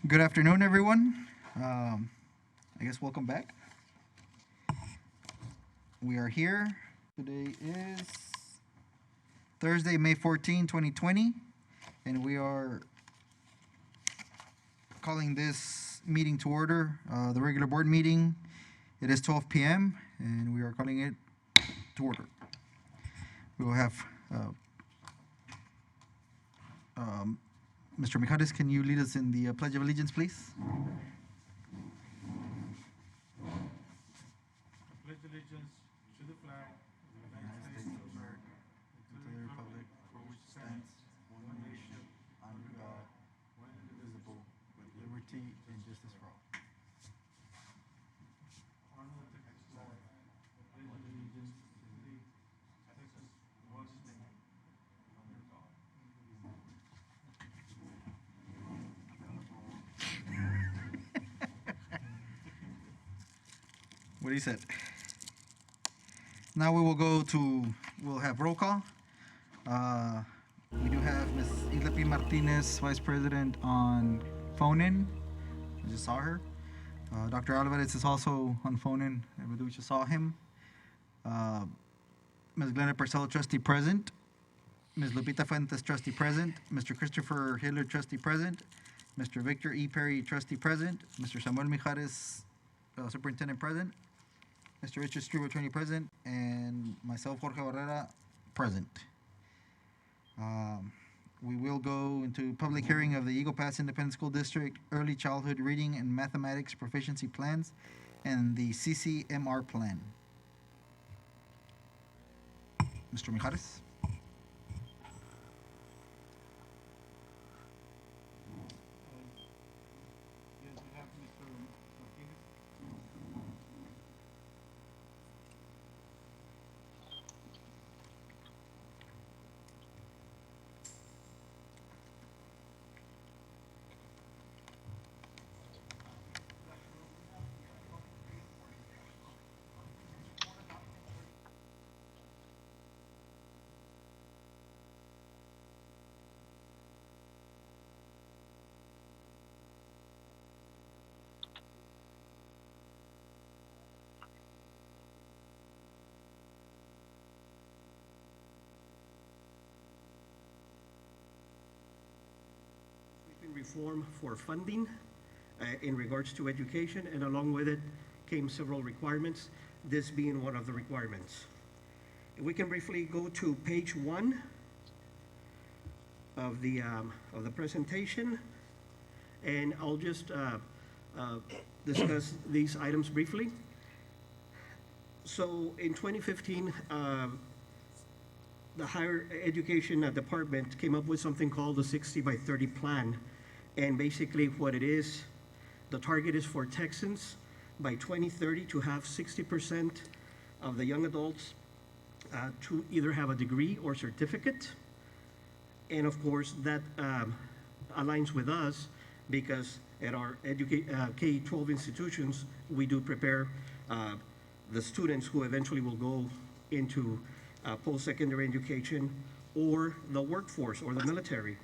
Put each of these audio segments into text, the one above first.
Good afternoon, everyone. I guess welcome back. We are here. Today is Thursday, May 14, 2020, and we are calling this meeting to order, the regular board meeting. It is 12 p.m., and we are calling it to order. We will have Mr. Mijares, can you lead us in the Pledge of Allegiance, please? Pledge allegiance to the flag of the United States of America, and to the republic for which stands one nation, under God, one indivisible, with liberty and justice for all. Arnold, Texas flag. Pledge allegiance to thee, Texas, one nation, under God. What he said. Now we'll have roll call. We do have Ms. Isla P. Martinez, Vice President, on phone in. I just saw her. Dr. Alvarez is also on phone in. We just saw him. Ms. Glenda Purcell, Trustee, present. Ms. Lupita Fuentes, Trustee, present. Mr. Christopher Hiller, Trustee, present. Mr. Victor E. Perry, Trustee, present. Mr. Samuel Mijares, Superintendent, present. Mr. Richard Street, Attorney, present, and myself, Jorge Barrera, present. We will go into public hearing of the Eagle Pass Independent School District Early Childhood Reading and Mathematics Proficiency Plans and the CCMR Plan. Mr. Mijares. Yes, we have Mr. Martinez. Reform for funding in regards to education, and along with it came several requirements, this being one of the requirements. If we can briefly go to page 1 of the presentation, and I'll just discuss these items briefly. So in 2015, the higher education department came up with something called the 60 by 30 plan. And basically what it is, the target is for Texans by 2030 to have 60% of the young adults to either have a degree or certificate. And of course that aligns with us because at our K-12 institutions, we do prepare the students who eventually will go into post-secondary education or the workforce or the military.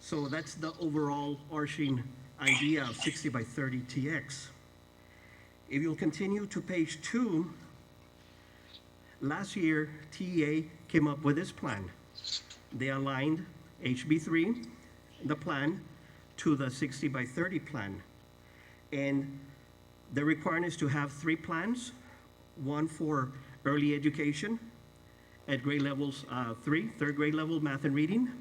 So that's the overall arching idea of 60 by 30 TX. If you'll continue to page 2, last year TEA came up with this plan. They aligned HB3, the plan, to the 60 by 30 plan. And the requirement is to have 3 plans, one for early education at grade levels 3, third grade level math and reading,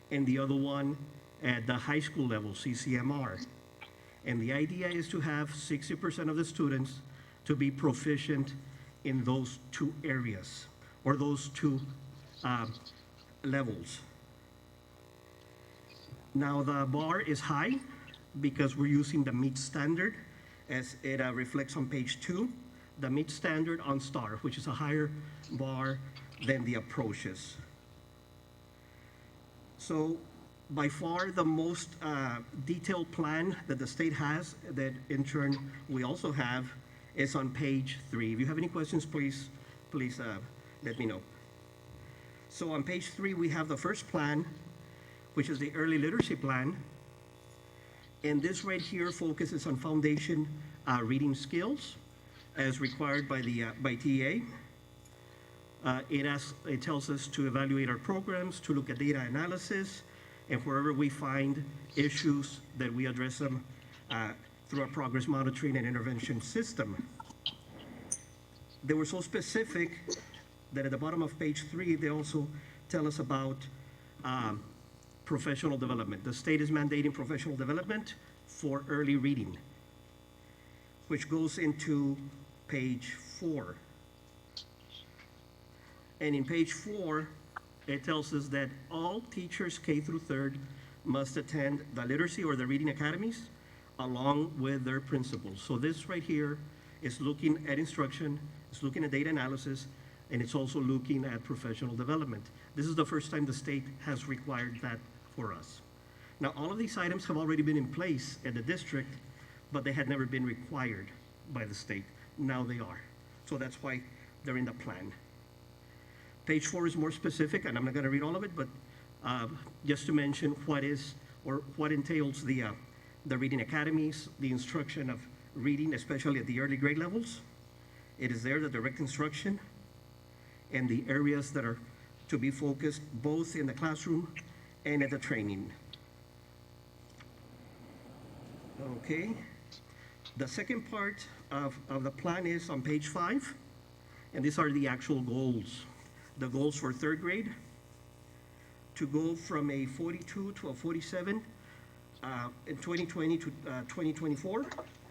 and the other one at the high school level, CCMR. And the idea is to have 60% of the students to be proficient in those 2 areas, or those 2 levels. Now the bar is high because we're using the MEET standard as it reflects on page 2, the MEET standard on STAR, which is a higher bar than the approaches. So by far the most detailed plan that the state has, that in turn we also have, is on page 3. If you have any questions, please let me know. So on page 3, we have the first plan, which is the early literacy plan. And this right here focuses on foundation reading skills as required by the by TEA. It tells us to evaluate our programs, to look at data analysis, and wherever we find issues that we address them through our progress monitoring and intervention system. They were so specific that at the bottom of page 3, they also tell us about professional development. The state is mandating professional development for early reading, which goes into page 4. And in page 4, it tells us that all teachers K through 3rd must attend the literacy or the reading academies along with their principals. So this right here is looking at instruction, it's looking at data analysis, and it's also looking at professional development. This is the first time the state has required that for us. Now, all of these items have already been in place at the district, but they had never been required by the state. Now they are. So that's why they're in the plan. Page 4 is more specific, and I'm not going to read all of it, but just to mention what is or what entails the reading academies, the instruction of reading, especially at the early grade levels. It is there, the direct instruction, and the areas that are to be focused both in the classroom and at the training. Okay. The second part of the plan is on page 5, and these are the actual goals. The goals for 3rd grade, to go from a 42 to a 47 in 2020 to 2024.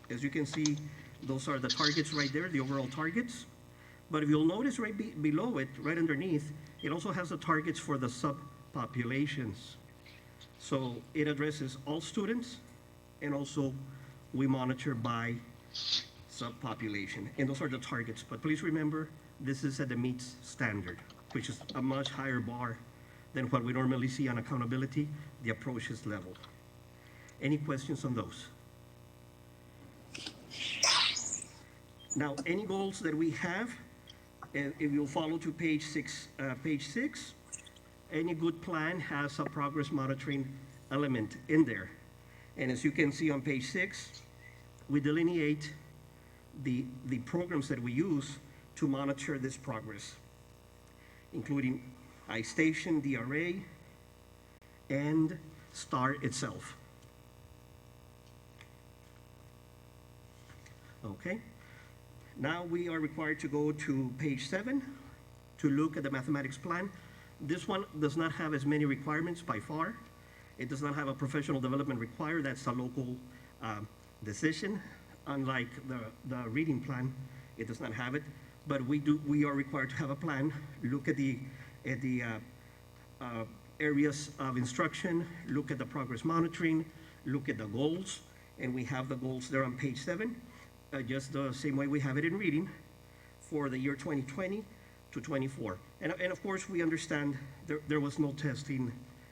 As you can see, those are the targets right there, the overall targets. But if you'll notice right below it, right underneath, it also has the targets for the subpopulations. So it addresses all students, and also we monitor by subpopulation. And those are the targets. But please remember, this is at the meets standard, which is a much higher bar than what we normally see on accountability. The approach is level. Any questions on those? Now, any goals that we have, if you'll follow to page 6, any good plan has a progress monitoring element in there. And as you can see on page 6, we delineate the programs that we use to monitor this progress, including iStation, DRA, and STAR itself. Okay. Now we are required to go to page 7 to look at the mathematics plan. This one does not have as many requirements by far. It does not have a professional development required. That's a local decision. Unlike the reading plan, it does not have it. But we are required to have a plan, look at the areas of instruction, look at the progress monitoring, look at the goals, and we have the goals there on page 7. Just the same way we have it in reading for the year 2020 to 24. And of course, we understand there was no testing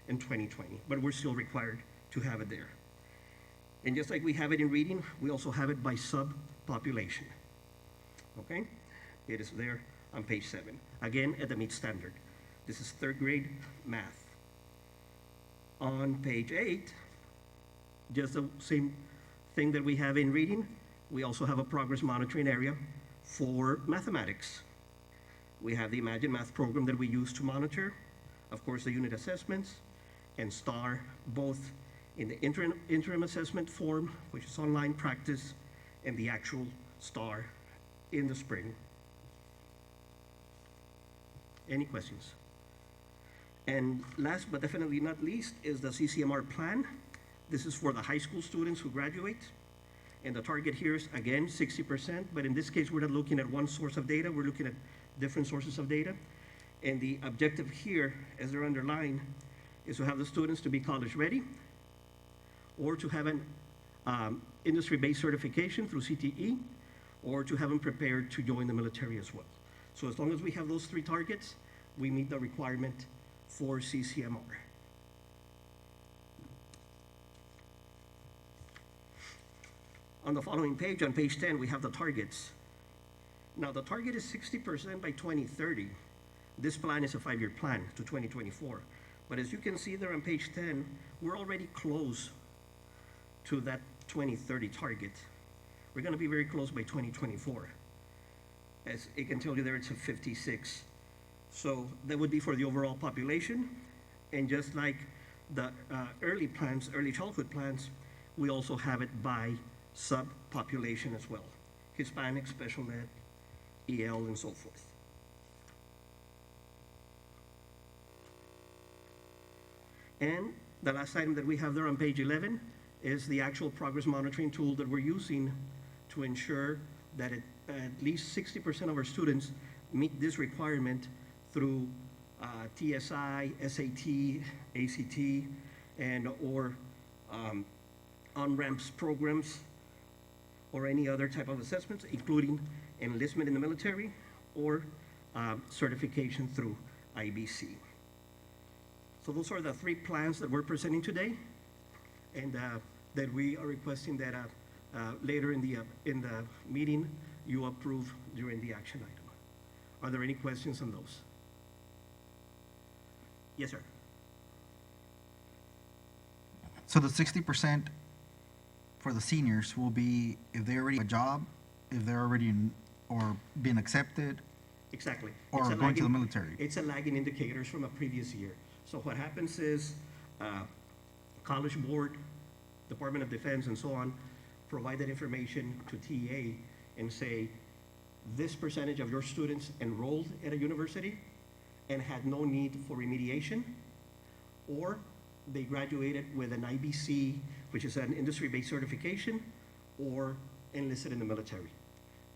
in 2020, but we're still required to have it there. And just like we have it in reading, we also have it by subpopulation. Okay? It is there on page 7. Again, at the meet standard. This is 3rd grade math. On page 8, just the same thing that we have in reading, we also have a progress monitoring area for mathematics. We have the Imagine Math program that we use to monitor, of course, the unit assessments, and STAR, both in the interim assessment form, which is online practice, and the actual STAR in the spring. Any questions? And last but definitely not least is the CCMR plan. This is for the high school students who graduate. And the target here is, again, 60%, but in this case, we're not looking at one source of data, we're looking at different sources of data. And the objective here, as they're underlined, is to have the students to be college ready, or to have an industry-based certification through CTE, or to have them prepared to join the military as well. So as long as we have those 3 targets, we meet the requirement for CCMR. On the following page, on page 10, we have the targets. Now, the target is 60% by 2030. This plan is a 5-year plan to 2024. But as you can see there on page 10, we're already close to that 2030 target. We're gonna be very close by 2024. As it can tell you there, it's a 56. So that would be for the overall population. And just like the early plans, early childhood plans, we also have it by subpopulation as well. Hispanic, special ed, EL, and so forth. And the last item that we have there on page 11 is the actual progress monitoring tool that we're using to ensure that at least 60% of our students meet this requirement through TSI, SAT, ACT, and or on-ramps programs or any other type of assessments, including enlistment in the military or certification through IBC. So those are the three plans that we're presenting today, and that we are requesting that later in the meeting you approve during the action item. Are there any questions on those? Yes, sir. So the 60% for the seniors will be if they already have a job, if they're already in, or been accepted, Exactly. or It's a going to the lagging- military. It's a lagging indicators from a previous year. So what happens is, College Board, Department of Defense, and so on, provide that information to TA and say, this percentage of your students enrolled at a university and had no need for remediation, or they graduated with an IBC, which is an industry-based certification, or enlisted in the military.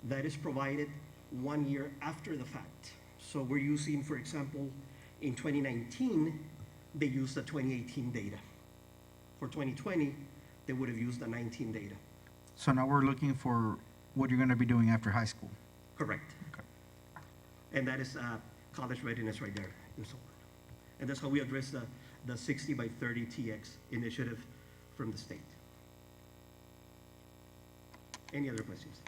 That is provided 1 year after the fact. So we're using, for example, in 2019, they used the 2018 data. For 2020, they would have used the 19 data. So now we're looking for what you're gonna be doing after high school. Correct. Okay. And that is college readiness right there, and so on. And that's how we address the 60 by 30 TX initiative from the state. Any other questions?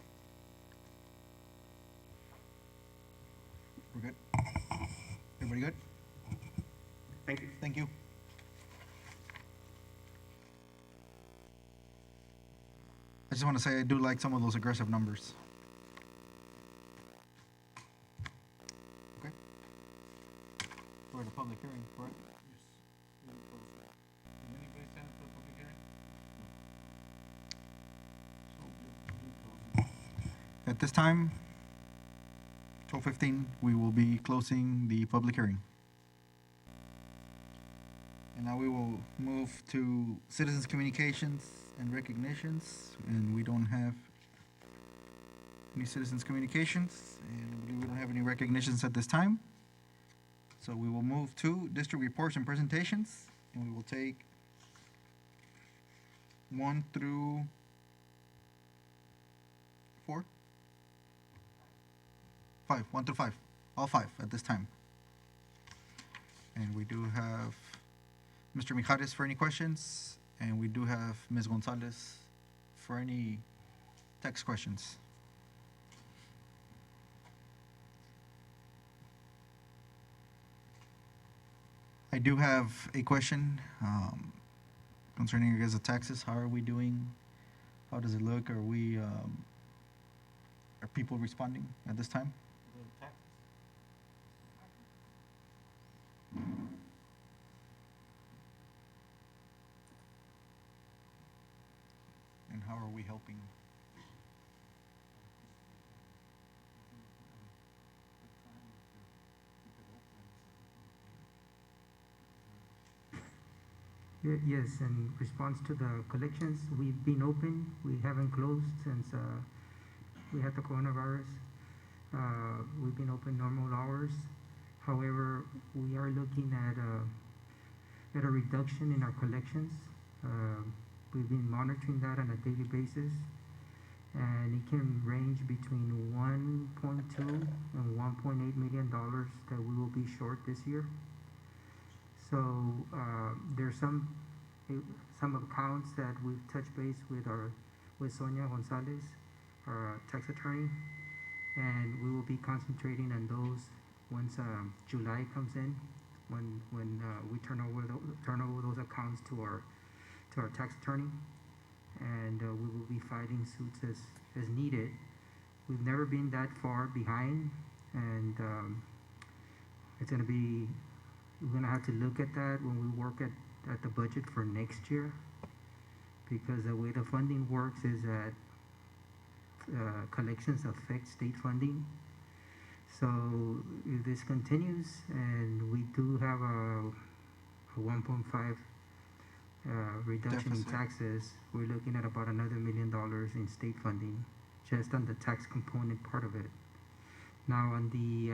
We're good? Everybody good? Thank you. Thank you. I just want to say I do like some of those aggressive numbers. Okay. We're at a public hearing, correct? Anybody stand for the public hearing? At this time, 12:15, we will be closing the public hearing. And now we will move to citizens' communications and recognitions, and we don't have any citizens' communications, and I believe we don't have any recognitions at this time. So we will move to district reports and presentations, and we will take 1 through 4? 5, 1 through 5, all 5 at this time. And we do have Mr. Mijares for any questions, and we do have Ms. Gonzalez for any text questions. I do have a question concerning, I guess, the taxes. How are we doing? How does it look? Are we, are people responding at this time? And how are we helping? Yes, in response to the collections, we've been open. We haven't closed since we had the coronavirus. We've been open normal hours. However, we are looking at a reduction in our collections. We've been monitoring that on a daily basis, and it can range between $1.2 and $1.8 million that we will be short this year. So there's some accounts that we've touched base with Sonia Gonzalez, our tax attorney, and we will be concentrating on those once July comes in, when we turn over those accounts to our tax attorney, and we will be fighting suits as needed. We've never been that far behind, and it's gonna be, we're gonna have to look at that when we work at the budget for next year, because the way the funding works is that collections affect state funding. So if this continues and we do have a 1.5 reduction in Deficit. taxes, we're looking at about another $1 million in state funding, just on the tax component part of it. Now on the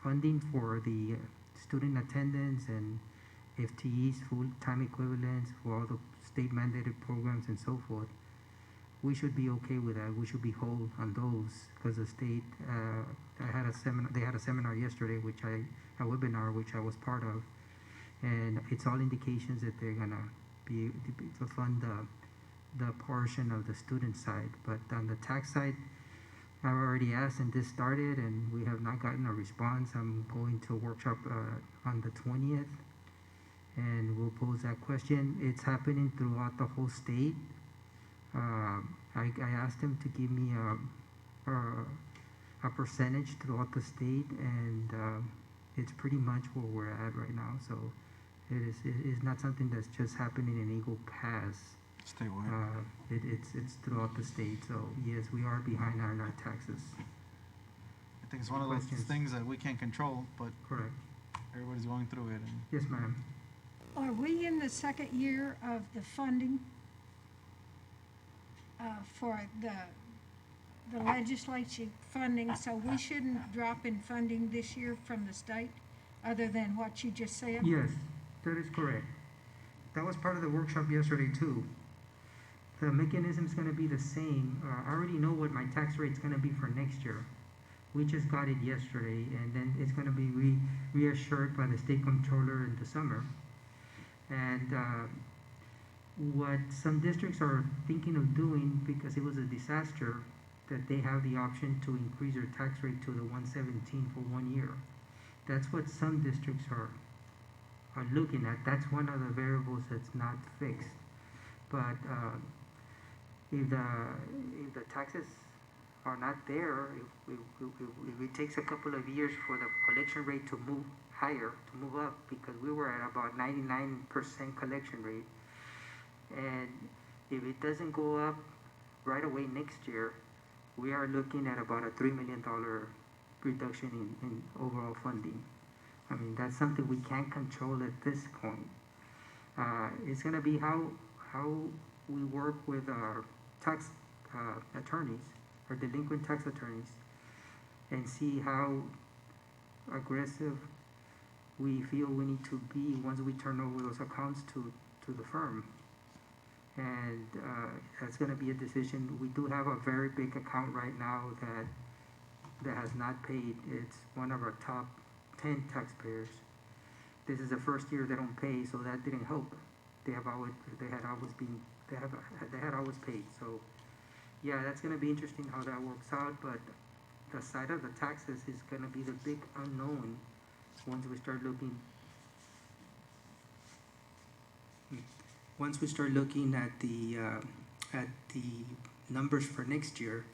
funding for the student attendance and FTEs, full-time equivalents for all the state mandated programs and so forth, we should be okay with that. We should be whole on those, because the state, they had a seminar yesterday, a webinar which I was part of, and it's all indications that they're gonna be to fund the portion of the student side. But on the tax side, I've already asked, and this started, and we have not gotten a response. I'm going to a workshop on the 20th, and we'll pose that question. It's happening throughout the whole state. I asked him to give me a percentage throughout the state, and it's pretty much where we're at right now. So it is not something that's just happening in Eagle Pass. Statewide. It's throughout the state. So yes, we are behind on our taxes. I think it's one of those Questions? things that we can't control, but Correct. everybody's going through it. And Yes, ma'am. Are we in the second year of the funding for the legislature funding, so we shouldn't drop in funding this year from the state, other than what you just said? Yes, that is correct. That was part of the workshop yesterday too. The mechanism's gonna be the same. I already know what my tax rate's gonna be for next year. We just got it yesterday, and then it's gonna be reassured by the state comptroller in the summer. And what some districts are thinking of doing, because it was a disaster, that they have the option to increase their tax rate to the 117 for 1 year. That's what some districts are looking at. That's one of the variables that's not fixed. But if the taxes are not there, if it takes a couple of years for the collection rate to move higher, to move up, because we were at about 99% collection rate, and if it doesn't go up right away next year, we are looking at about a $3 million reduction in overall funding. I mean, that's something we can't control at this point. It's gonna be how we work with our tax attorneys, our delinquent tax attorneys, and see how aggressive we feel we need to be once we turn over those accounts to the firm. And that's gonna be a decision. We do have a very big account right now that has not paid. It's one of our top 10 taxpayers. This is the first year they don't pay, so that didn't help. They had always paid. So yeah, that's gonna be interesting how that works out. But the side of the taxes is gonna be the big unknown once we start looking. Once we start looking at the numbers for next year,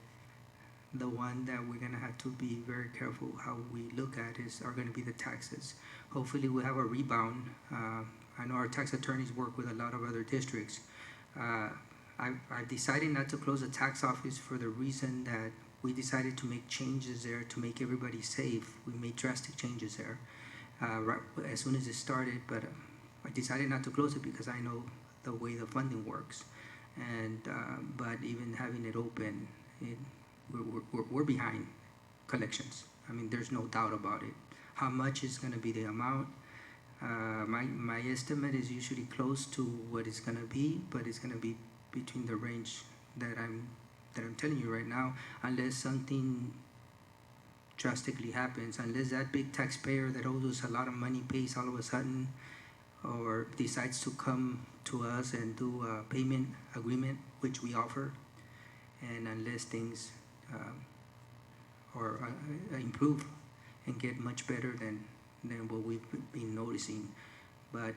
the one that we're gonna have to be very careful how we look at are gonna be the taxes. Hopefully we'll have a rebound. I know our tax attorneys work with a lot of other districts. I decided not to close the tax office for the reason that we decided to make changes there to make everybody safe. We made drastic changes there right as soon as it started, but I decided not to close it because I know the way the funding works. And but even having it open, we're behind collections. I mean, there's no doubt about it. How much is going to be the amount? My estimate is usually close to what it's going to be, but it's going to be between the range that I'm telling you right now, unless something drastically happens, unless that big taxpayer that owes us a lot of money pays all of a sudden, or decides to come to us and do a payment agreement, which we offer, and unless things or improve and get much better than what we've been noticing. But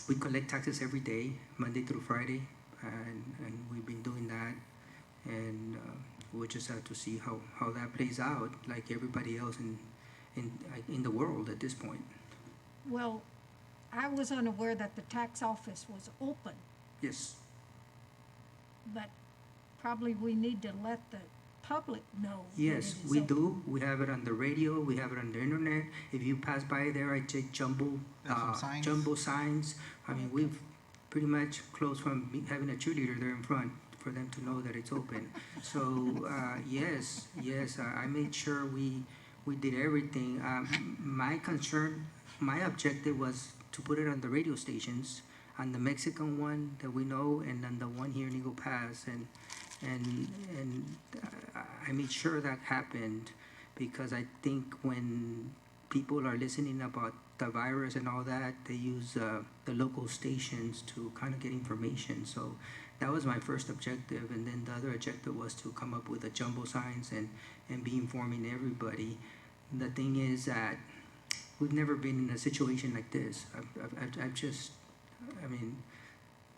we collect taxes every day, Monday through Friday. and we've been doing that, and we'll just have to see how that plays out, like everybody else in the world at this point. Well, I was unaware that the tax office was open, Yes. but probably we need to let the public know that it Yes, is we open. do. We have it on the radio. We have it on the internet. If you pass by there, I take jumbo, There's some signs. jumbo signs. I mean, we've pretty much closed from having a cheerleader there in front for them to know that it's open. So yes, I made sure we did everything. My concern, my objective was to put it on the radio stations, on the Mexican one that we know, and on the one here in Eagle Pass, and I made sure that happened because I think when people are listening about the virus and all that, they use the local stations to kind of get information. So that was my first objective, and then the other objective was to come up with the jumbo signs and be informing everybody. The thing is that we've never been in a situation like this. I've just, I mean,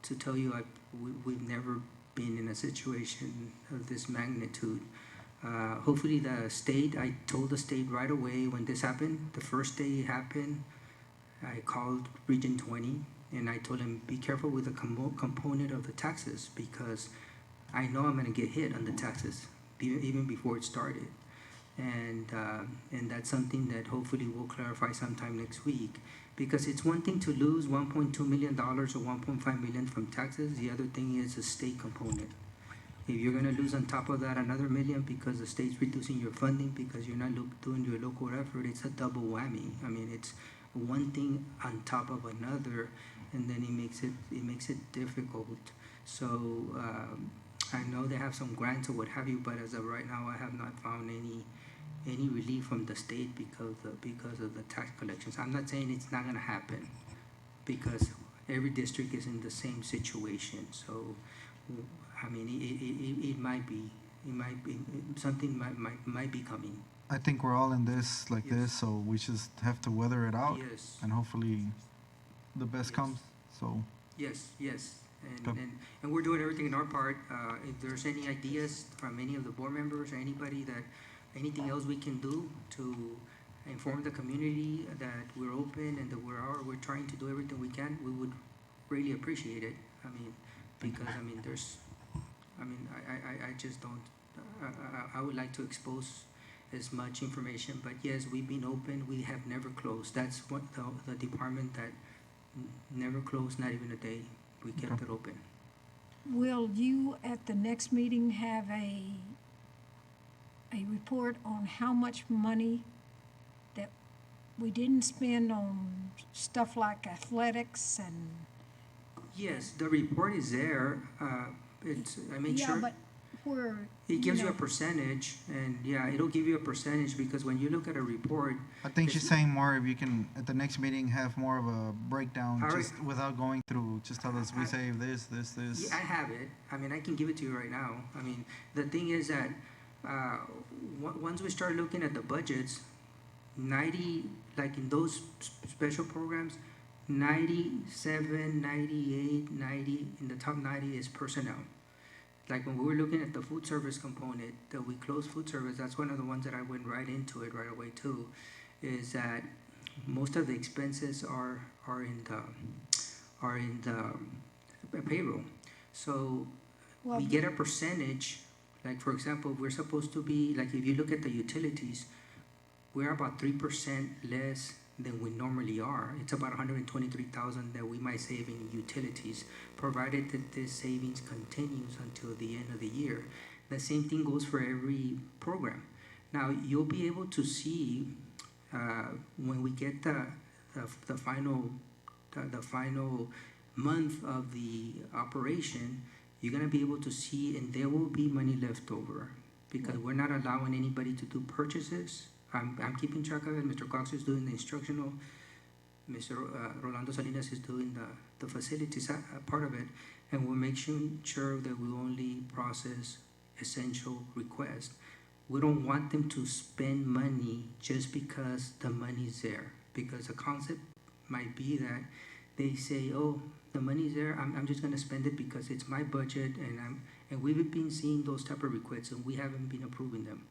to tell you, we've never been in a situation of this magnitude. Hopefully the state, I told the state right away when this happened, the first day it happened, I called Region 20 and I told them, be careful with the component of the taxes because I know I'm gonna get hit on the taxes even before it started. And that's something that hopefully we'll clarify sometime next week. Because it's one thing to lose $1.2 million or $1.5 million from taxes. The other thing is the state component. If you're gonna lose on top of that another million because the state's reducing your funding because you're not doing your local effort, it's a double whammy. I mean, it's one thing on top of another, and then it makes it difficult. So I know they have some grants or what have you, but as of right now, I have not found any relief from the state because of the tax collections. I'm not saying it's not gonna happen because every district is in the same situation. So, I mean, it might be something might be coming. I think we're all in this like Yes. this, so we just have to weather it out, Yes. and hopefully the best Yes. comes. So Yes, Yep. and we're doing everything in our part. If there's any ideas from any of the board members or anybody that anything else we can do to inform the community that we're open and that we're trying to do everything we can, we would really appreciate it. I mean, because I mean, I just don't. I would like to expose as much information, but yes, we've been open. We have never closed. That's what the department that never closed, not even a day. We kept it open. Will you, at the next meeting, have a report on how much money that we didn't spend on stuff like athletics and? Yes, the report is there. I made sure. Yeah, but where? It gives you know, a percentage, and yeah, it'll give you a percentage because when you look at a report, I think It's- she's saying more if you can at the next meeting have more of a breakdown, All right. just without going through. Just tell us we I- save this. yeah, I have it. I mean, I can give it to you right now. I mean, the thing is that once we start looking at the budgets, 90, like in those special programs, 97, 98, 90, in the top 90 is personnel. Like when we were looking at the food service component, that we closed food service, that's one of the ones that I went right into it right away too, is that most of the expenses are in the payroll. So Well, we get a percentage, like for example, we're supposed to be, like if you look at the utilities, we're about 3% less than we normally are. It's about 123,000 that we might save in utilities, provided that this savings continues until the end of the year. The same thing goes for every program. Now, you'll be able to see when we get the final month of the operation, you're gonna be able to see, and there will be money left over because we're not allowing anybody to do purchases. I'm keeping track of it. Mr. Cox is doing the instructional. Mr. Rolando Salinas is doing the facilities part of it, and we'll make sure that we only process essential requests. We don't want them to spend money just because the money's there, because the concept might be that they say, oh, the money's there, I'm just gonna spend it because it's my budget, and we've been seeing those type of requests, and we haven't been approving them.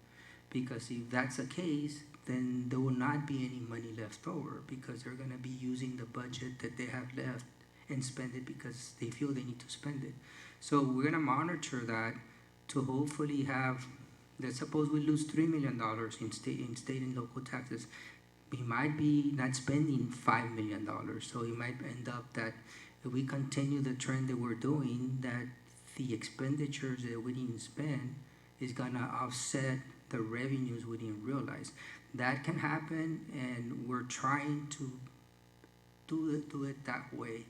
Because if that's the case, then there will not be any money left over, because they're gonna be using the budget that they have left and spend it because they feel they need to spend it. So we're gonna monitor that to hopefully have, let's suppose we lose $3 million in state and local taxes. We might be not spending $5 million, so it might end up that if we continue the trend that we're doing, that the expenditures that we didn't spend is gonna offset the revenues we didn't realize. That can happen, and we're trying to do it that way,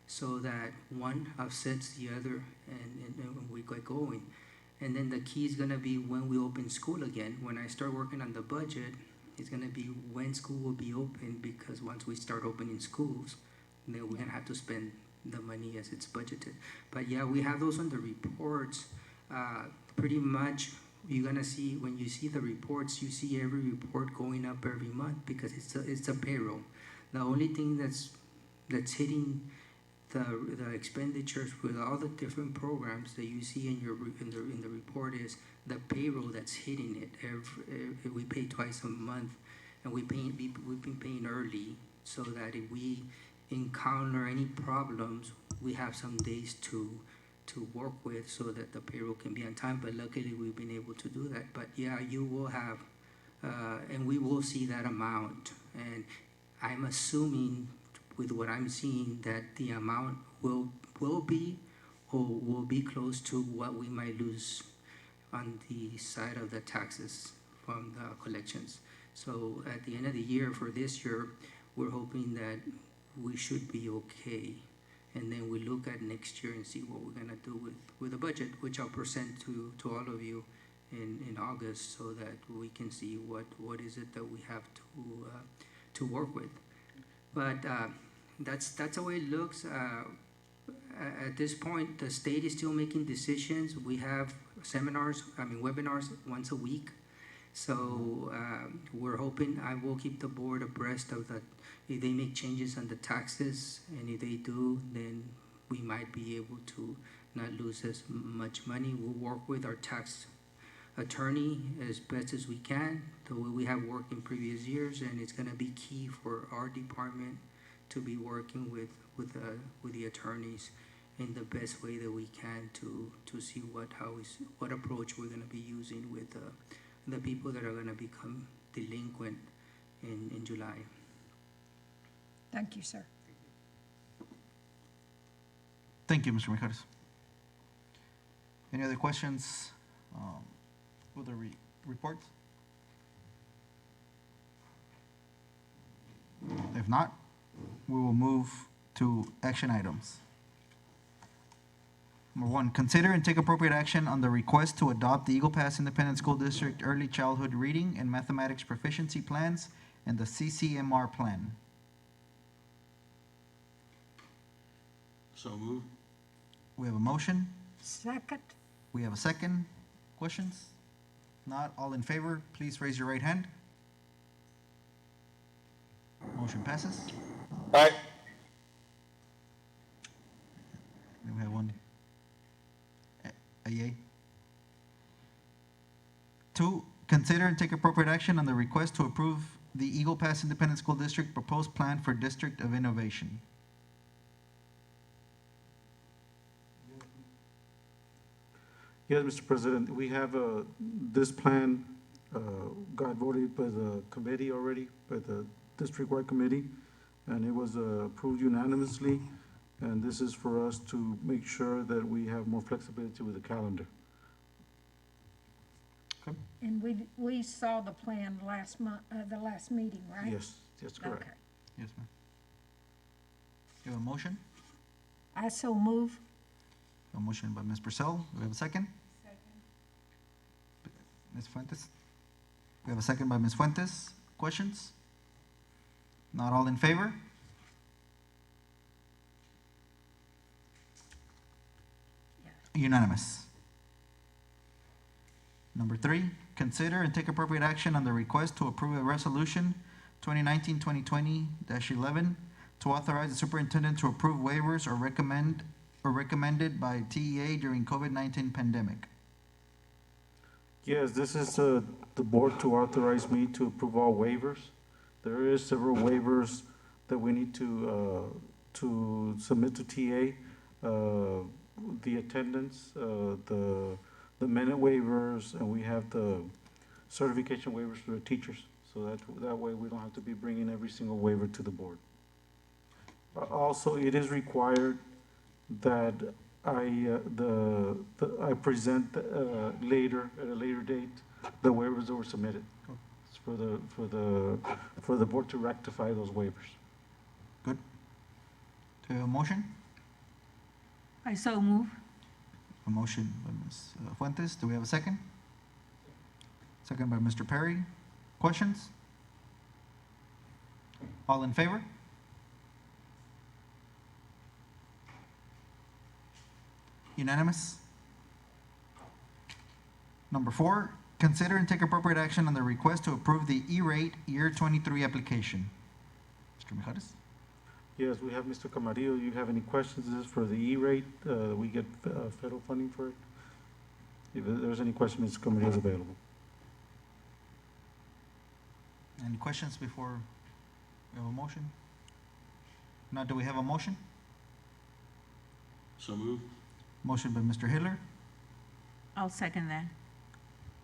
so that one offsets the other, and we get going. And then the key is gonna be when we open school again. When I start working on the budget, it's gonna be when school will be open, because once we start opening schools, then we're gonna have to spend the money as it's budgeted. But yeah, we have those on the reports. Pretty much, you're gonna see, when you see the reports, you see every report going up every month, because it's a payroll. The only thing that's hitting the expenditures with all the different programs that you see in the report is the payroll that's hitting it. We pay twice a month, and we've been paying early, so that if we encounter any problems, we have some days to work with, so that the payroll can be on time. But luckily, we've been able to do that. But yeah, you will have, and we will see that amount. And I'm assuming, with what I'm seeing, that the amount will be, or will be close to what we might lose on the side of the taxes from the collections. So at the end of the year, for this year, we're hoping that we should be okay. And then we look at next year and see what we're gonna do with the budget, which I'll present to all of you in August, so that we can see what is it that we have to work with. But that's the way it looks. At this point, the state is still making decisions. We have webinars once a week. So we're hoping, I will keep the board abreast of that. If they make changes on the taxes, and if they do, then we might be able to not lose as much money. We'll work with our tax attorney as best as we can, the way we have worked in previous years, and it's gonna be key for our department to be working with the attorneys in the best way that we can to see what approach we're gonna be using with the people that are gonna become delinquent in July. Thank you, sir. Thank you, Mr. Mijares. Any other questions with the reports? If not, we will move to action items. Number one, consider and take appropriate action on the request to adopt the Eagle Pass Independent School District Early Childhood Reading and Mathematics Proficiency Plans and the CCMR Plan. So move. We have a motion. Second. We have a second. Questions? Not all in favor, please raise your right hand. Motion passes. Aye. Then we have one. A yay. 2, consider and take appropriate action on the request to approve the Eagle Pass Independent School District proposed plan for District of Innovation. Yes, Mr. President, we have this plan got voted by the committee already, by the district-wide committee, and it was approved unanimously. And this is for us to make sure that we have more flexibility with the calendar. And we saw the plan last month, the last meeting, right? Yes, that's correct. Okay. Yes, ma'am. You have a motion? I so move. A motion by Ms. Purcell. Do we have a second? Second. Ms. Fuentes? We have a second by Ms. Fuentes. Questions? Not all in favor? Unanimous. Number 3, consider and take appropriate action on the request to approve a resolution 2019-2020-11 to authorize the superintendent to approve waivers or recommended by TEA during COVID-19 pandemic. Yes, this is the board to authorize me to approve all waivers. There is several waivers that we need to submit to TA. The attendance, the minute waivers, and we have the certification waivers for the teachers. So that way we don't have to be bringing every single waiver to the board. Also, it is required that I present later, at a later date, the waivers that were submitted. It's for the board to rectify those waivers. Good. Do we have a motion? I so move. A motion by Ms. Fuentes. Do we have a second? Second by Mr. Perry. Questions? All in favor? Unanimous? Number 4, consider and take appropriate action on the request to approve the E-rate Year 23 application. Mr. Mijares? Yes, we have Mr. Camarillo. You have any questions? This is for the E-rate. We get federal funding for it. If there's any question, Mr. Camarillo is available. Any questions before we have a motion? Now, do we have a motion? So moved. Motion by Mr. Hiller, I'll second that.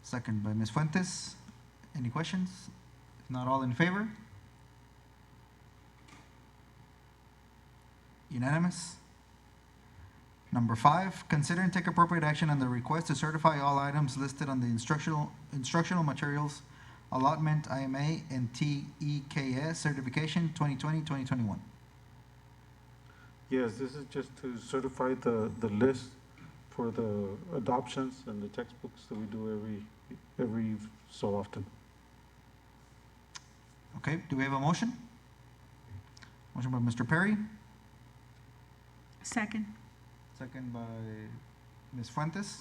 second by Ms. Fuentes. Any questions? If not, all in favor? Unanimous? Number 5, consider and take appropriate action on the request to certify all items listed on the instructional materials allotment IMA and TEKS certification 2020-2021. Yes, this is just to certify the list for the adoptions and the textbooks that we do every so often. Okay, do we have a motion? Motion by Mr. Perry, Second. second by Ms. Fuentes.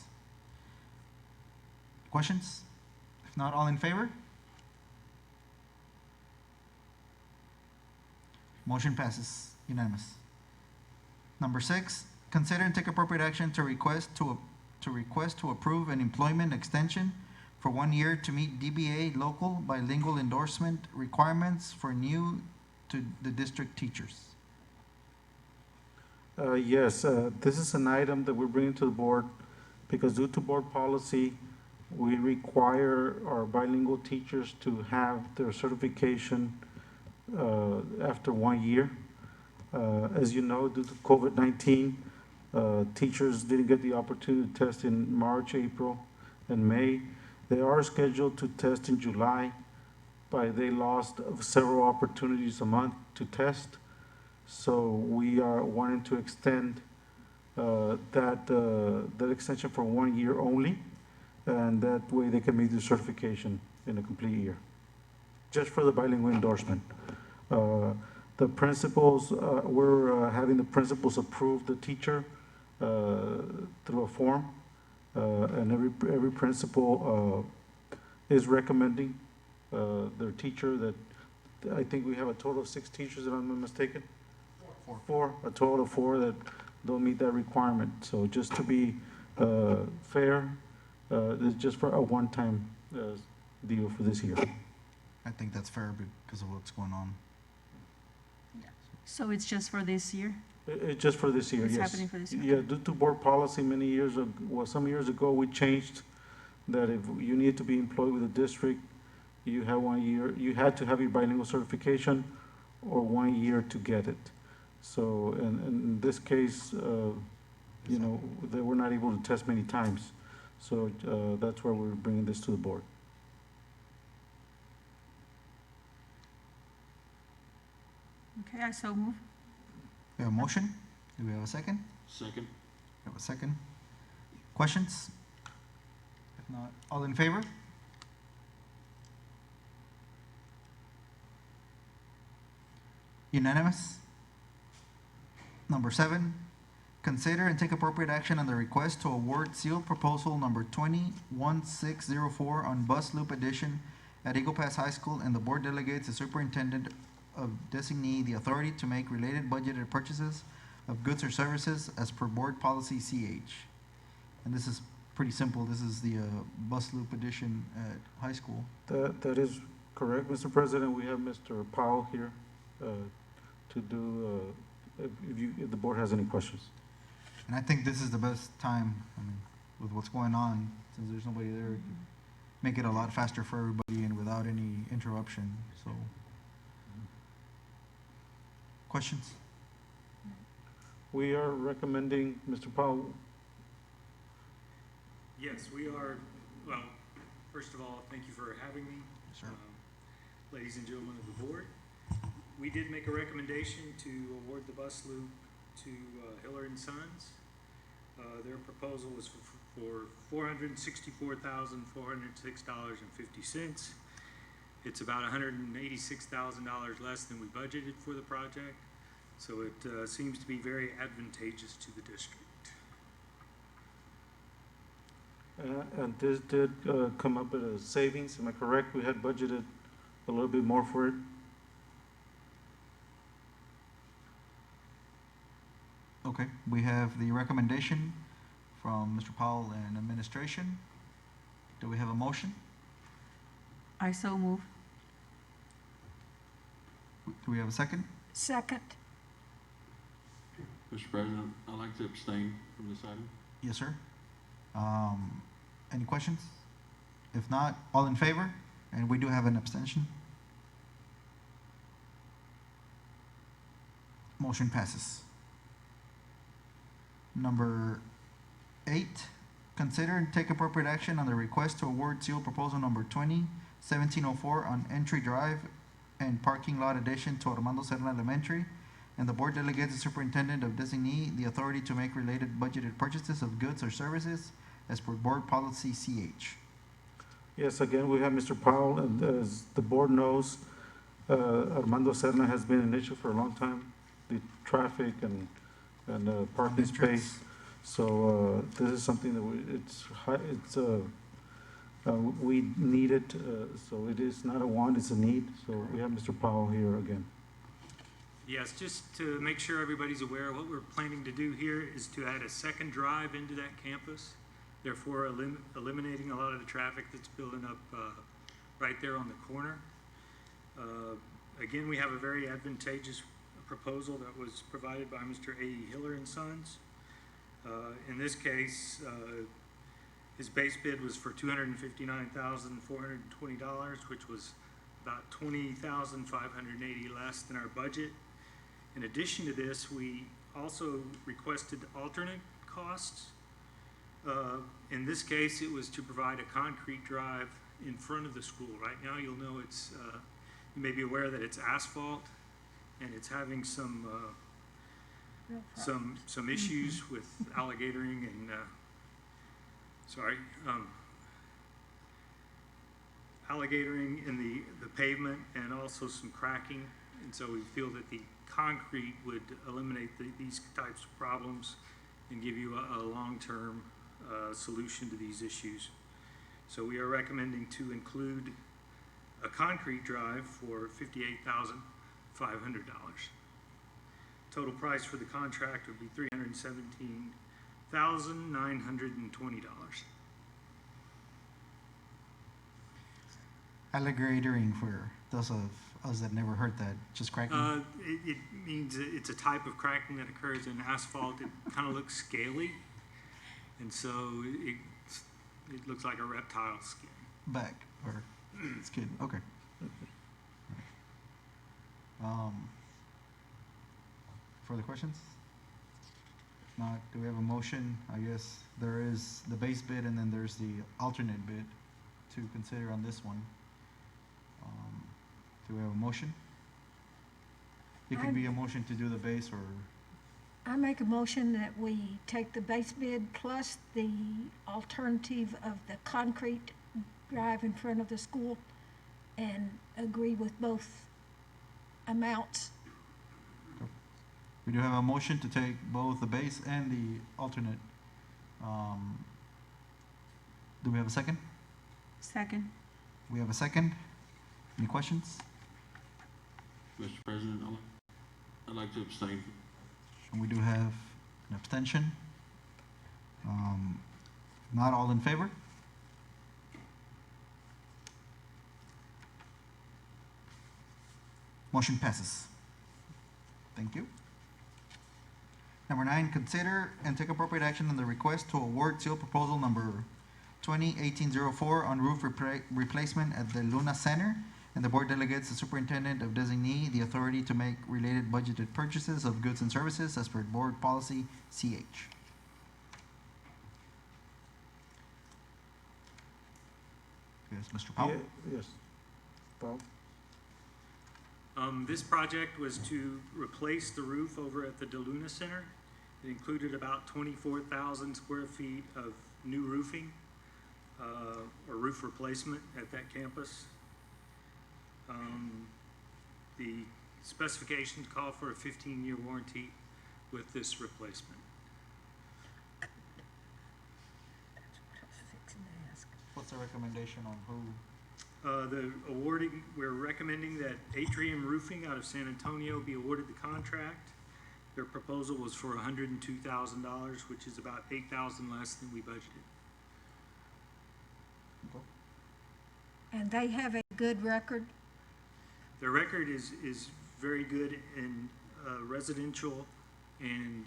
Questions? If not, all in favor? Motion passes unanimous. Number 6, consider and take appropriate action to request to approve an employment extension for 1 year to meet DBA local bilingual endorsement requirements for new to the district teachers. Yes, this is an item that we're bringing to the board because due to board policy, we require our bilingual teachers to have their certification after 1 year. As you know, due to COVID-19, teachers didn't get the opportunity to test in March, April, and May. They are scheduled to test in July, but they lost several opportunities a month to test. So we are wanting to extend that extension for 1 year only, and that way they can meet the certification in a complete year, just for the bilingual endorsement. The principals, we're having the principals approve the teacher through a form, and every principal is recommending their teacher that, I think we have a total of 6 teachers, if I'm not mistaken? Four, a total of 4 that don't meet that requirement. So just to be fair, it's just for a one-time deal for this year. I think that's fair because of what's going on. So it's just for this year? It's just for this year, It's yes. happening for this year? Yeah, due to board policy many years ago, well, some years ago, we changed that if you need to be employed with a district, you have 1 year, you had to have your bilingual certification or 1 year to get it. So, in this case, you know, they were not able to test many times. So, that's why we're bringing this to the board. Okay, I so move. We have a motion. Do we have a second? Second. We have a second. Questions? If not, all in favor? Unanimous? Number 7, consider and take appropriate action on the request to award sealed proposal number 201604 on bus loop addition at Eagle Pass High School, and the board delegates the superintendent of designee the authority to make related budgeted purchases of goods or services as per board policy CH. And this is pretty simple. This is the bus loop addition at high school. That is correct, Mr. President. We have Mr. Powell here to do, if the board has any questions. And I think this is the best time, I mean, with what's going on, since there's nobody there, to make it a lot faster for everybody and without any interruption, so. Questions? We are recommending, Mr. Powell, Yes, we are, well, first of all, thank you for having me. Sure. Ladies and gentlemen of the board, we did make a recommendation to award the bus loop to Hiller and Sons. Their proposal was for $464,406.50. It's about $186,000 less than we budgeted for the project, so it seems to be very advantageous to the district. and this did come up at a savings, am I correct? We had budgeted a little bit more for it. Okay, we have the recommendation from Mr. Powell and administration. Do we have a motion? I so move. Do we have a second? Second. Mr. President, I'd like to abstain from this item. Yes, sir. Any questions? If not, all in favor? And we do have an abstention. Motion passes. Number 8, consider and take appropriate action on the request to award seal proposal number 20-1704 on Entry Drive and parking lot addition to Armando Serna Elementary, and the board delegates the superintendent of designee the authority to make related budgeted purchases of goods or services as per board policy CH. Yes, again, we have Mr. Powell, and as the board knows, Armando Serna has been an issue for a long time, the traffic and parking space. So this is something that we need it, so it is not a want, it's a need. So we have Mr. Powell here again. Yes, just to make sure everybody's aware, what we're planning to do here is to add a second drive into that campus, therefore eliminating a lot of the traffic that's building up right there on the corner. Again, we have a very advantageous proposal that was provided by Mr. A.E. Hiller and Sons. In this case, his base bid was for $259,420, which was about $20,580 less than our budget. In addition to this, we also requested alternate costs. In this case, it was to provide a concrete drive in front of the school. Right now, you'll know it's, you may be aware that it's asphalt, and it's having some issues with alligatoring and, alligatoring in the pavement and also some cracking. And so we feel that the concrete would eliminate these types of problems and give you a long-term solution to these issues. So we are recommending to include a concrete drive for $58,500. Total price for the contract would be $317,920. Alligatoring, for those of us that never heard that, just cracking. It means it's a type of cracking that occurs in asphalt. It kind of looks scaly, and so it looks like a reptile skin. Back, or skin, okay. Further questions? If not, do we have a motion? I guess there is the base bid and then there's the alternate bid to consider on this one. Do we have a motion? It could be a motion to do the base, or I make a motion that we take the base bid plus the alternative of the concrete drive in front of the school and agree with both amounts. we do have a motion to take both the base and the alternate. Do we have a second? Second. We have a second. Any questions? Mr. President, I'd like to abstain. And we do have an abstention. Not all in favor? Motion passes. Thank you. Number 9, consider and take appropriate action on the request to award seal proposal number 2018-04 on roof replacement at the Luna Center, and the board delegates the superintendent of designee the authority to make related budgeted purchases of goods and services as per board policy CH. Yes, Mr. Powell? Yes. Bob? This project was to replace the roof over at the DeLuna Center. It included about 24,000 square feet of new roofing, or roof replacement at that campus. The specifications call for a 15-year warranty with this replacement. What's the recommendation on who? We're recommending that Atrium Roofing out of San Antonio be awarded the contract. Their proposal was for $102,000, which is about $8,000 less than we budgeted. And they have a good record. Their record is very good in residential and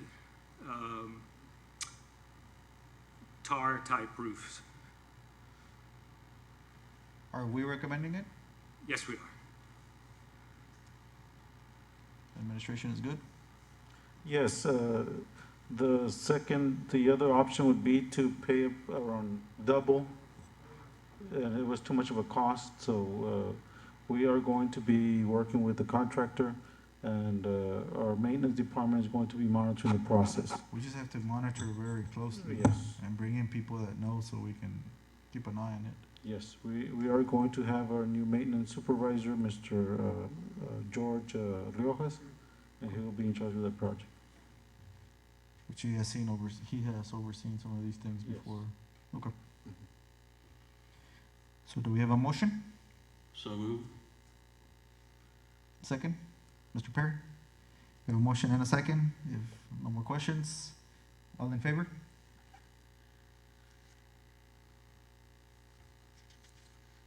tar type roofs. Are we recommending it? Yes, we are. Administration is good? Yes, the other option would be to pay around double, and it was too much of a cost, so we are going to be working with the contractor, and our maintenance department is going to be monitoring the process. We just have to monitor very closely. Yes. And bring in people that know so we can keep an eye on it. Yes, we are going to have our new maintenance supervisor, Mr. George Riojas, and he will be in charge of the project. Which he has overseen some of these things Yes. before. Okay. So do we have a motion? So moved. Second? Mr. Perry? We have a motion and a second. If no more questions, all in favor?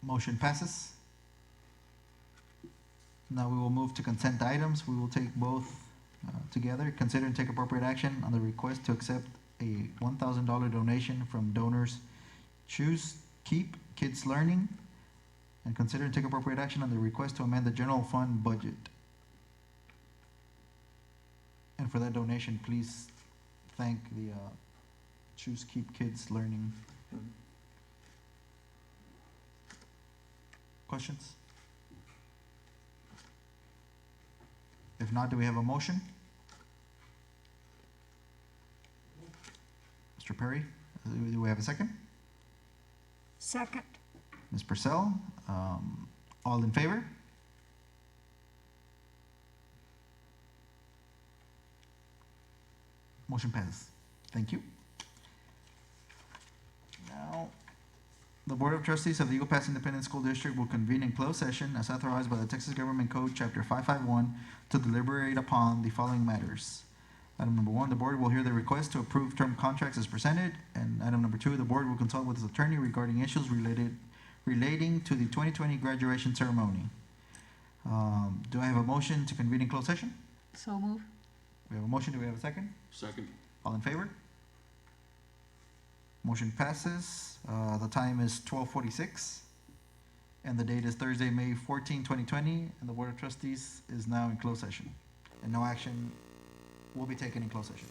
Motion passes. Now we will move to consent items. We will take both together. Consider and take appropriate action on the request to accept a $1,000 donation from donors Choose Keep Kids Learning, and consider and take appropriate action on the request to amend the general fund budget. And for that donation, please thank the Choose Keep Kids Learning. Questions? If not, do we have a motion? Mr. Perry, do we have a second? Second. Ms. Purcell, all in favor? Motion passes. Thank you. Now, the Board of Trustees of the Eagle Pass Independent School District will convene in closed session as authorized by the Texas Government Code, Chapter 551, to deliberate upon the following matters. Item number 1, the board will hear the request to approve term contracts as presented. And item number 2, the board will consult with its attorney regarding issues relating to the 2020 graduation ceremony. Do I have a motion to convene in closed session? So move. We have a motion. Do we have a second? Second. All in favor? Motion passes. The time is 12:46, and the date is Thursday, May 14, 2020, and the Board of Trustees is now in closed session, and no action will be taken in closed session.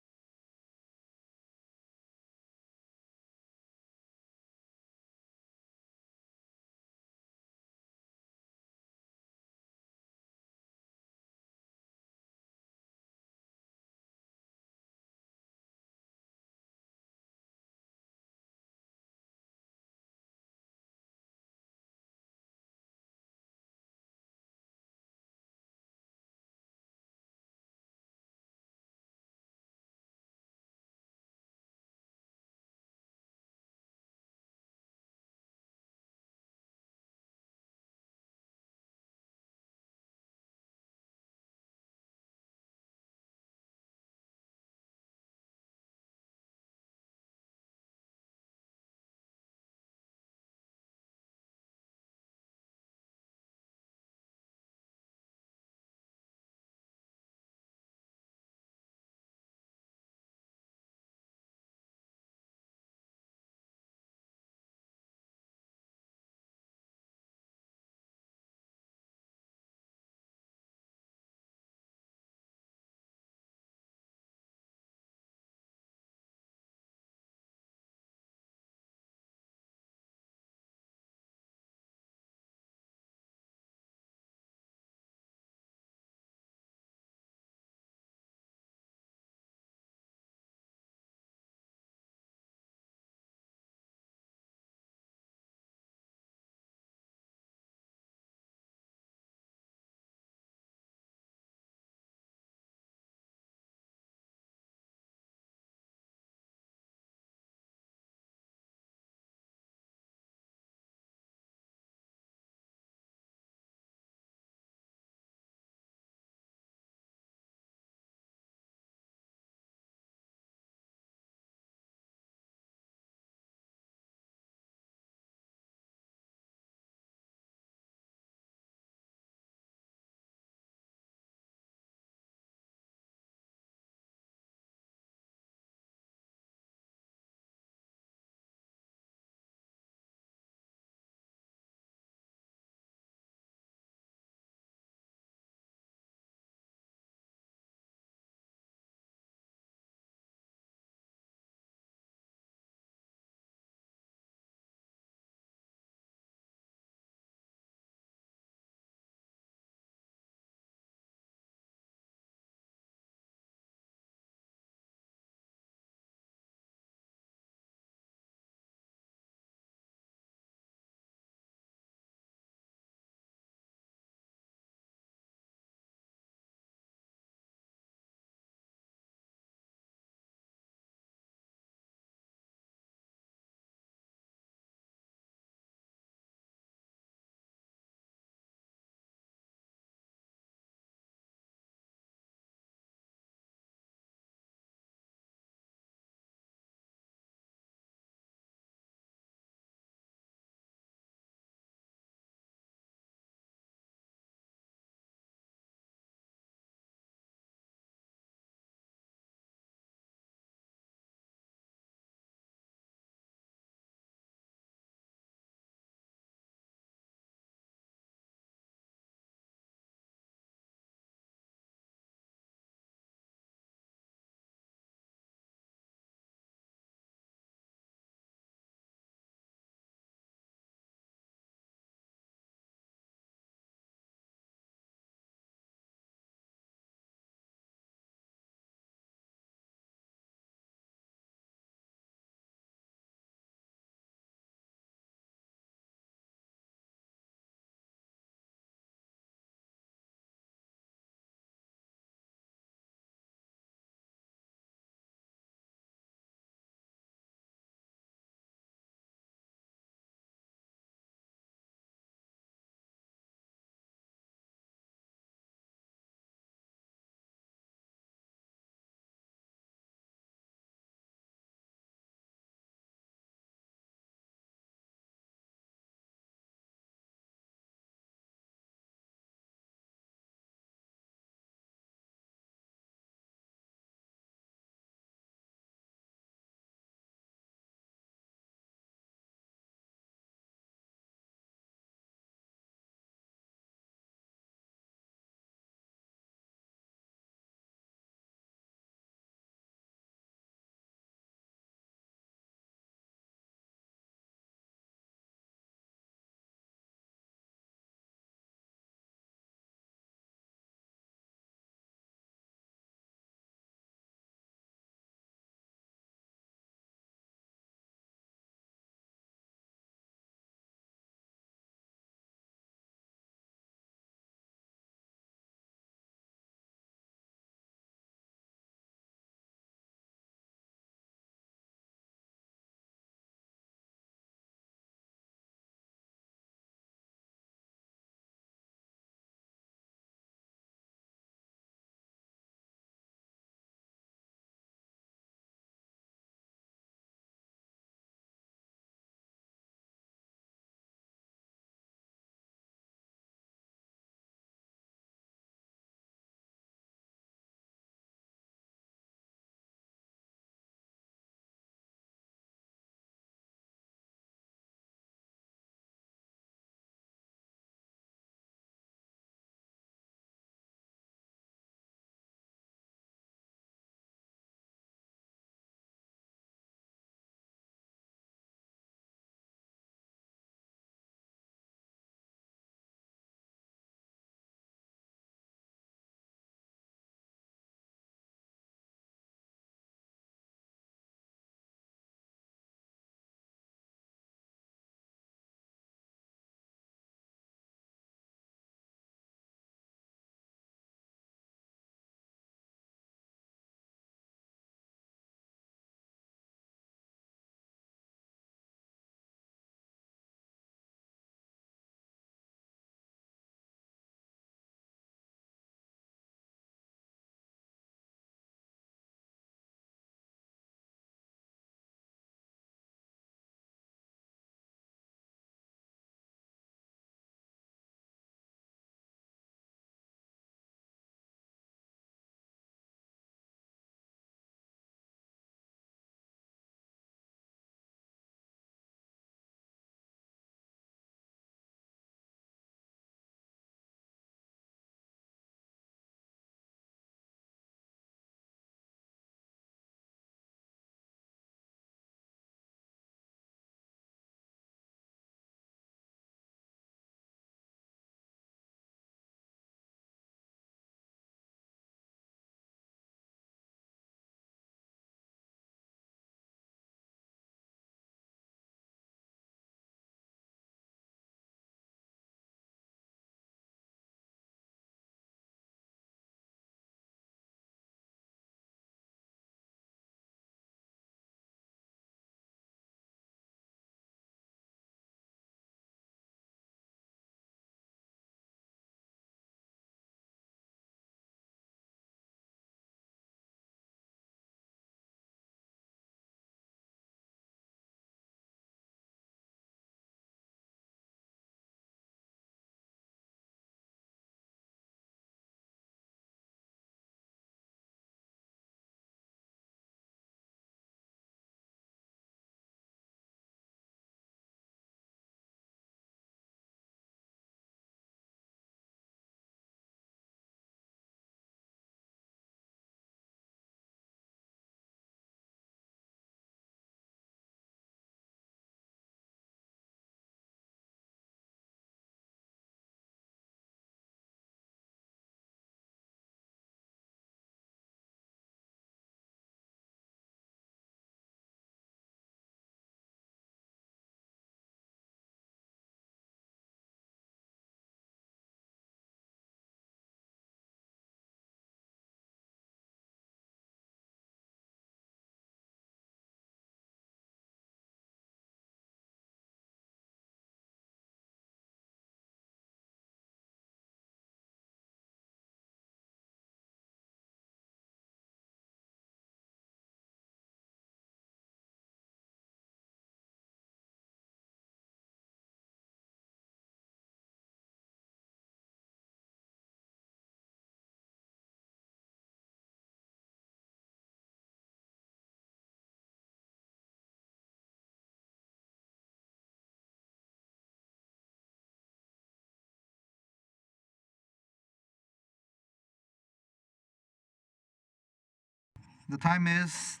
The time is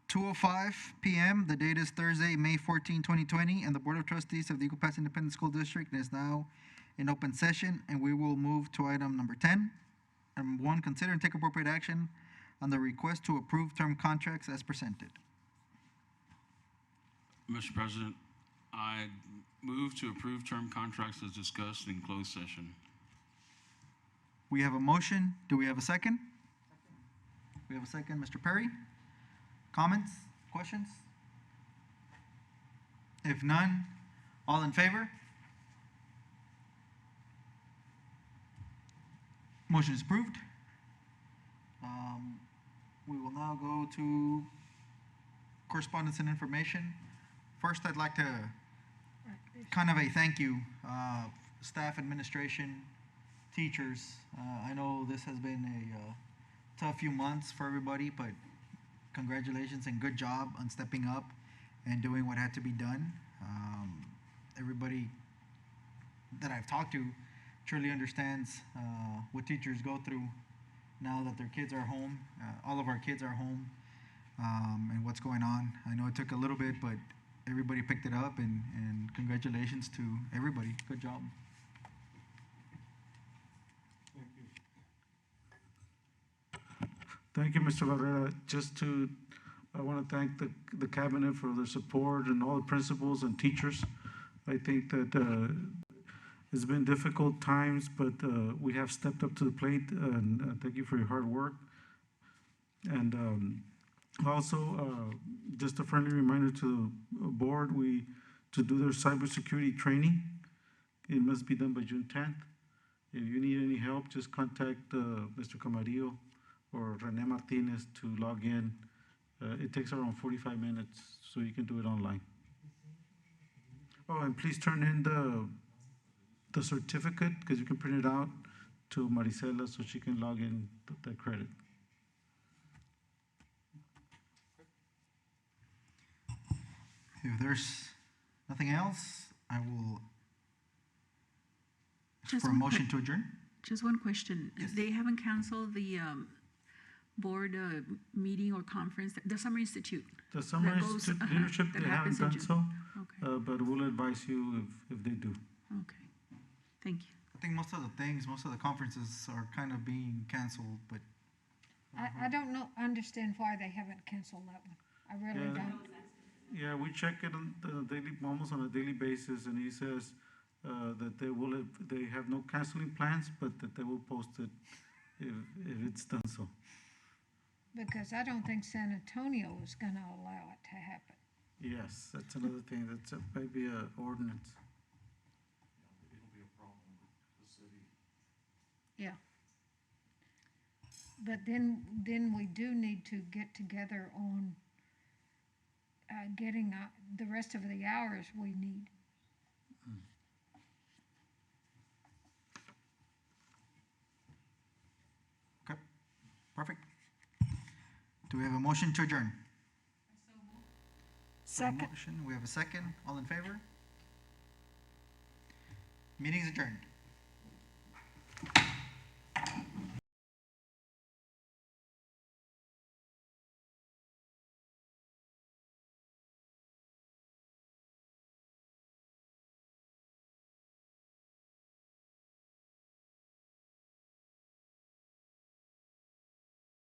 2:05 p.m. The date is Thursday, May 14, 2020, and the Board of Trustees of the Eagle Pass Independent School District is now in open session, and we will move to item number 10. Item 1, consider and take appropriate action on the request to approve term contracts as presented. Mr. President, I move to approve term contracts as discussed in closed session. We have a motion. Do we have a second? We have a second. Mr. Perry? Comments? Questions? If none, all in favor? Motion is approved. We will now go to correspondence and information. First, I'd like to kind of a thank you, staff, administration, teachers. I know this has been a tough few months for everybody, but congratulations and good job on stepping up and doing what had to be done. Everybody that I've talked to truly understands what teachers go through now that their kids are home. All of our kids are home, and what's going on. I know it took a little bit, but everybody picked it up, and congratulations to everybody. Good job. Thank you, Mr. Barrera. I want to thank the cabinet for their support and all the principals and teachers. I think that it's been difficult times, but we have stepped up to the plate, and thank you for your hard work. And also, just a friendly reminder to the board, to do their cybersecurity training. It must be done by June 10th. If you need any help, just contact Mr. Camarillo or Rene Martinez to log in. It takes around 45 minutes, so you can do it online. Oh, and please turn in the certificate, because you can print it out, to Maricela so she can log in the credit. If there's nothing else, I will ask Just for a one motion to adjourn. Just one question. Yes. They haven't canceled the board meeting or conference, the Summer Institute? The Summer That goes- Institute leadership, that they haven't happens in done June. so, Okay, but we'll advise you if they do. okay. Thank you. I think most of the conferences are kind of being canceled, but I don't understand why they haven't canceled that one. I really Yeah. don't. Yeah, we check it on the daily, almost on a daily basis, and he says that they have no canceling plans, but that they will post it if it's done so. Because I don't think San Antonio is gonna allow it to happen. Yes, that's another thing, that's maybe a ordinance. Yeah. But then we do need to get together on getting the rest of the hours we need. okay, perfect. Do we have a motion to adjourn? Second. Motion, we have a second. All in favor? Meeting is adjourned.